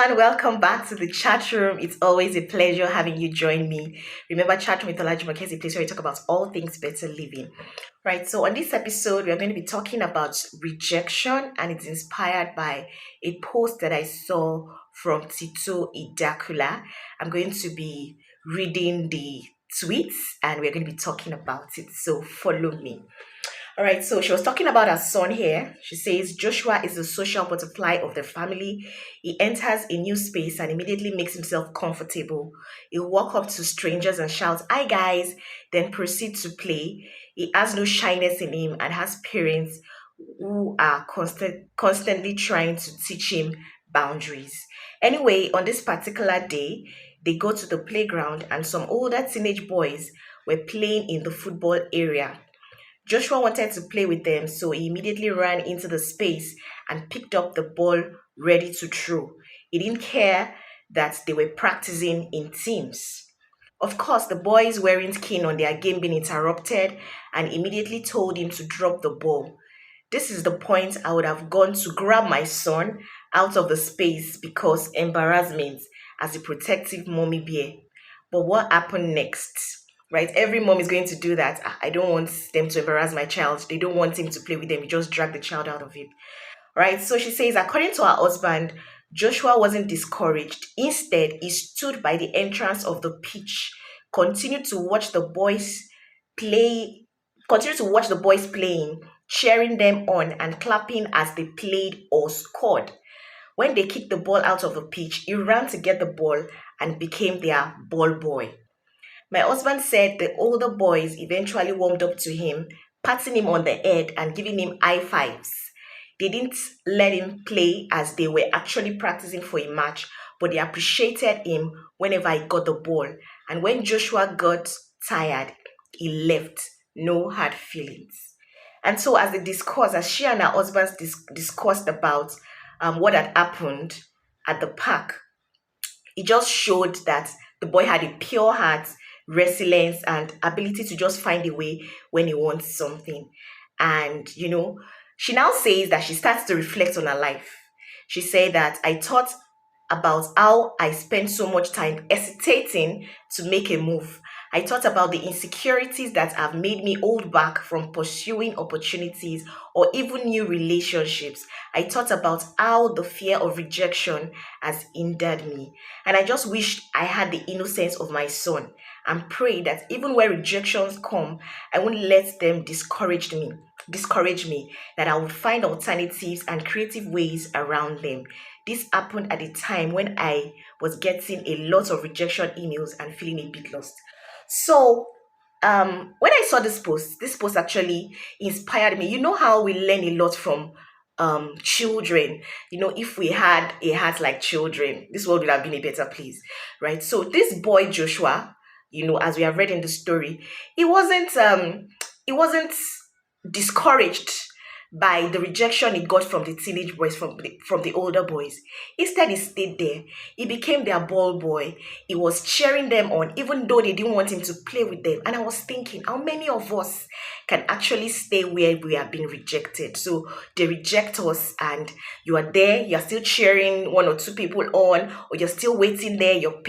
everyone, welcome back to the chat room. It's always a pleasure having you join me. Remember, chat room with Olajumoke is a place where we talk about all things better living. Right, so on this episode, we're going to be talking about rejection, and it's inspired by a post that I saw from Tito Idakula. I'm going to be reading the tweets and we're going to be talking about it. So follow me. All right, so she was talking about her son here. She says Joshua is the social butterfly of the family. He enters a new space and immediately makes himself comfortable. He'll walk up to strangers and shout, "Hi guys," then proceed to play. He has no shyness in him and has parents who are constantly trying to teach him boundaries. Anyway, on this particular day, they go to the playground and some older teenage boys were playing in the football area. Joshua wanted to play with them, so he immediately ran into the space and picked up the ball ready to throw. He didn't care that they were practicing in teams. Of course, the boys weren't keen on their game being interrupted and immediately told him to drop the ball. This is the point I would have gone to grab my son out of the space because embarrassment as a protective mommy bear. But what happened next? Right? Every mom is going to do that. I don't want them to embarrass my child. They don't want him to play with them. You just drag the child out of it. Right? So she says, according to her husband, Joshua wasn't discouraged. Instead, he stood by the entrance of the pitch, continued to watch the boys play, continued to watch the boys playing, cheering them on and clapping as they played or scored. When they kicked the ball out of the pitch, he ran to get the ball and became their ball boy. My husband said the older boys eventually warmed up to him, patting him on the head and giving him high fives. They didn't let him play as they were actually practicing for a match, but they appreciated him whenever he got the ball. And when Joshua got tired, he left. No hard feelings. And so, as they discussed, as she and her husband discussed about what had happened at the park, it just showed that the boy had a pure heart, resilience, and ability to just find a way when he wants something. And, she now says that she starts to reflect on her life. She said that I thought about how I spent so much time hesitating to make a move. I thought about the insecurities that have made me hold back from pursuing opportunities or even new relationships. I thought about how the fear of rejection has hindered me. And I just wished I had the innocence of my son and pray that even when rejections come, I won't let them discourage me, that I would find alternatives and creative ways around them. This happened at a time when I was getting a lot of rejection emails and feeling a bit lost. So, when I saw this post actually inspired me. You know how we learn a lot from children. If we had a heart like children, this world would have been a better place, right? So this boy Joshua, as we have read in the story, he wasn't discouraged by the rejection he got from the teenage boys, from the older boys. Instead, he stayed there. He became their ball boy. He was cheering them on, even though they didn't want him to play with them. And I was thinking, how many of us can actually stay where we have been rejected? So they reject us, and you are there. You are still cheering one or two people on, or you're still waiting there. You're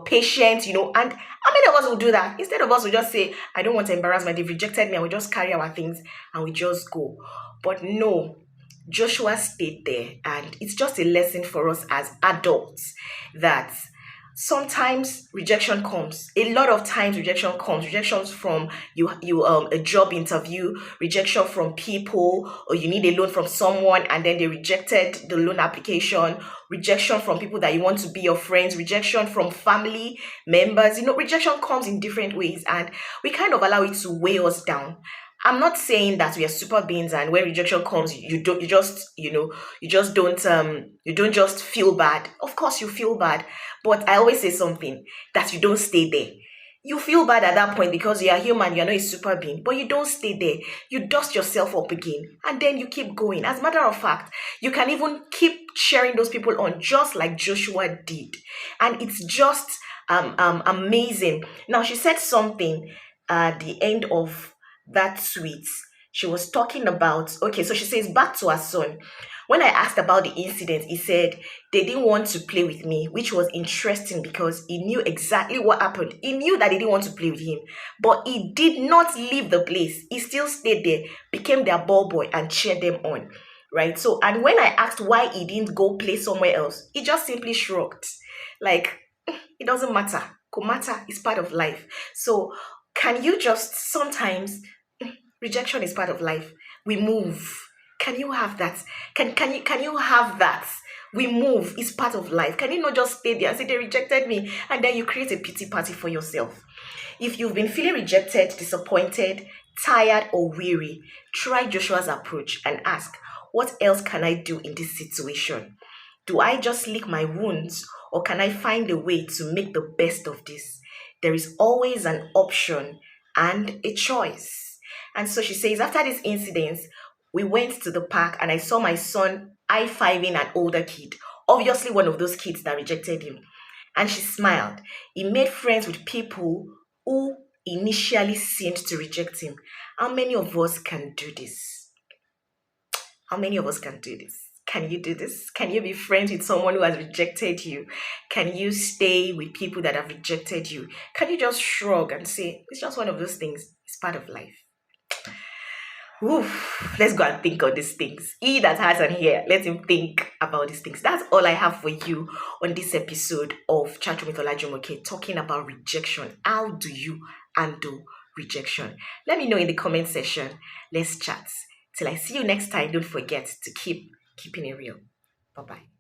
patient. And how many of us will do that? Instead of us, will just say, "I don't want to embarrass my. They've rejected me," and we just carry our things and we just go. But no, Joshua stayed there, and it's just a lesson for us as adults that sometimes rejection comes. A lot of times rejection comes. Rejections from a job interview, rejection from people, or you need a loan from someone and then they rejected the loan application, rejection from people that you want to be your friends, rejection from family members. Rejection comes in different ways, and we kind of allow it to weigh us down. I'm not saying that we are super beings and when rejection comes, you don't just feel bad. Of course you feel bad, but I always say something, that you don't stay there. You feel bad at that point because you are human, you are not a super being, but you don't stay there. You dust yourself up again and then you keep going. As a matter of fact, you can even keep cheering those people on just like Joshua did. And it's just amazing. Now, she said something at the end of that tweet. She was talking about, okay, so she says, back to her son. When I asked about the incident, he said they didn't want to play with me, which was interesting because he knew exactly what happened. He knew that they didn't want to play with him, but he did not leave the place. He still stayed there, became their ball boy, and cheered them on. Right. So, and when I asked why he didn't go play somewhere else, he just simply shrugged. Like, it doesn't matter. Could matter is part of life. So, can you just sometimes rejection is part of life. We move. Can you have that? Can you have that? We move. It's part of life. Can you not just stay there and say they rejected me and then you create a pity party for yourself? If you've been feeling rejected, disappointed, tired, or weary, try Joshua's approach and ask, what else can I do in this situation? Do I just lick my wounds or can I find a way to make the best of this? There is always an option and a choice. And so she says, after this incident, we went to the park and I saw my son high-fiving an older kid, obviously one of those kids that rejected him. And she smiled. He made friends with people who initially seemed to reject him. How many of us can do this? How many of us can do this? Can you do this? Can you be friends with someone who has rejected you? Can you stay with people that have rejected you? Can you just shrug and say, it's just one of those things? It's part of life. Oof, let's go and think on these things. He that has an ear, let him think about these things. That's all I have for you on this episode of Chat with Olajumoke, talking about rejection. How do you handle rejection? Let me know in the comment section. Let's chat. Till I see you next time, don't forget to keep keeping it real. Bye-bye.